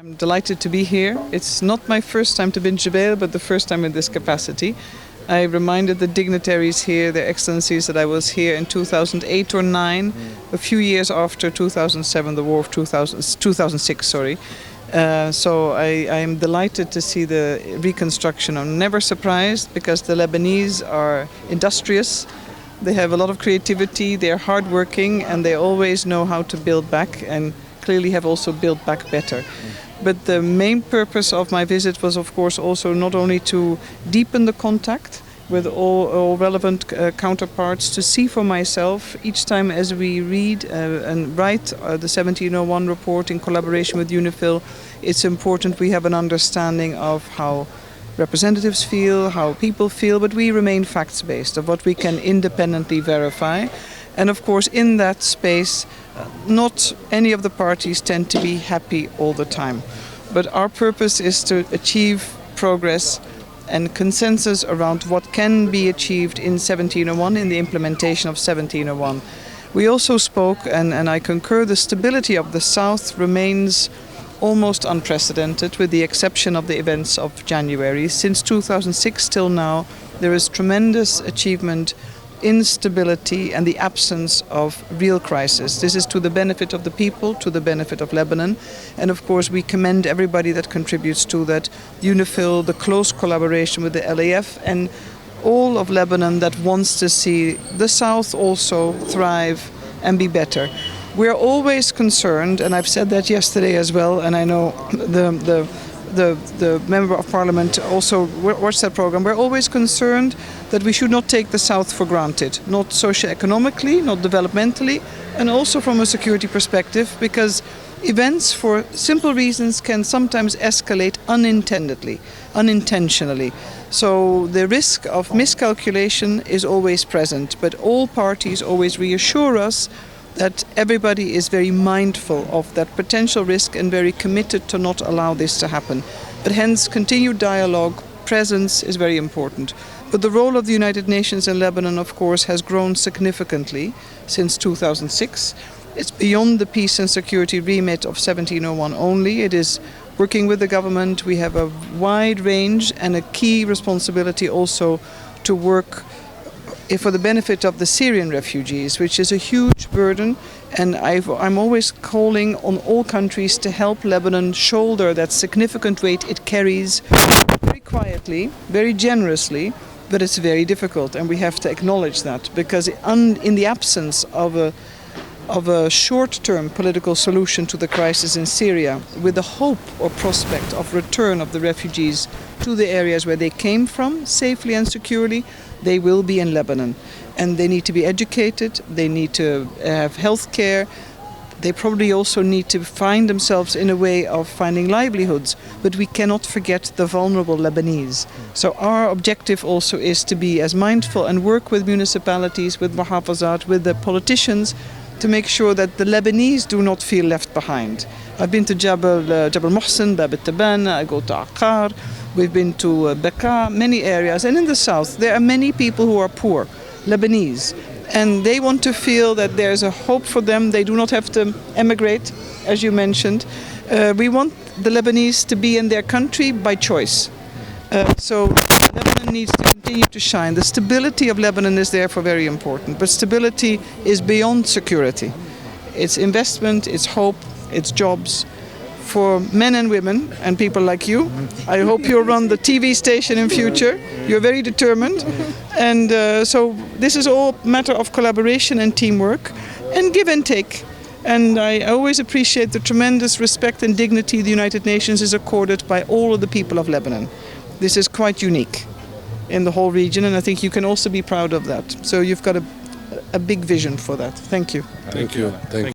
I'm delighted to be here. It's not my first time to bintjbeil, but the first time in this capacity. I reminded the dignitaries here, their excellencies, that I was here in 2008 or 9, a few years after 2007, the war of 2006, sorry. So I am delighted to see the reconstruction. I'm never surprised because the Lebanese are industrious. They have a lot of creativity, they're hardworking, and they always know how to build back, and clearly have also built back better. But the main purpose of my visit was, of course, also not only to deepen the contact with all relevant counterparts, to see for myself each time as we read and write the 1701 report in collaboration with UNIFIL, it's important we have an understanding of how representatives feel, how people feel, but we remain facts-based of what we can independently verify. And of course, in that space, not any of the parties tend to be happy all the time. But our purpose is to achieve progress and consensus around what can be achieved in 1701, in the implementation of 1701. We also spoke, and I concur, the stability of the South remains almost unprecedented, with the exception of the events of January. Since 2006 till now, there is tremendous achievement in stability and the absence of real crisis. This is to the benefit of the people, to the benefit of Lebanon, and of course we commend everybody that contributes to that, UNIFIL, the close collaboration with the LAF, and all of Lebanon that wants to see the South also thrive and be better. We're always concerned, and I've said that yesterday as well, and I know the Member of Parliament also watched that program. We're always concerned that we should not take the South for granted, not socio-economically, not developmentally, and also from a security perspective, because events for simple reasons can sometimes escalate unintentionally. So the risk of miscalculation is always present, but all parties always reassure us that everybody is very mindful of that potential risk and very committed to not allow this to happen. But hence, continued dialogue, presence is very important. But the role of the United Nations in Lebanon, of course, has grown significantly since 2006. It's beyond the peace and security remit of 1701 only. It is working with the government. We have a wide range and a key responsibility also to work for the benefit of the Syrian refugees, which is a huge burden, and I'm always calling on all countries to help Lebanon shoulder that significant weight it carries very quietly, very generously, but it's very difficult, and we have to acknowledge that, because in the absence of a short-term political solution to the crisis in Syria, with the hope or prospect of return of the refugees to the areas where they came from safely and securely, they will be in Lebanon. And they need to be educated, they need to have health care, they probably also need to find themselves in a way of finding livelihoods. But we cannot forget the vulnerable Lebanese. So our objective also is to be as mindful and work with municipalities, with muhafazat, with the politicians, to make sure that the Lebanese do not feel left behind. I've been to Jabal Mohsen, Bab al-Taban, I go to Aqar, we've been to Bekaa, many areas. And in the south, there are many people who are poor, Lebanese, and they want to feel that there's a hope for them. They do not have to emigrate, as you mentioned. We want the Lebanese to be in their country by choice. So Lebanon needs to continue to shine. The stability of Lebanon is therefore very important, but stability is beyond security. It's investment, it's hope, it's jobs for men and women and people like you. I hope you'll run the TV station in future. You're very determined. And so this is all a matter of collaboration and teamwork and give and take. And I always appreciate the tremendous respect and dignity the United Nations is accorded by all of the people of Lebanon. This is quite unique in the whole region, and I think you can also be proud of that. So you've got a big vision for that. Thank you. Thank you.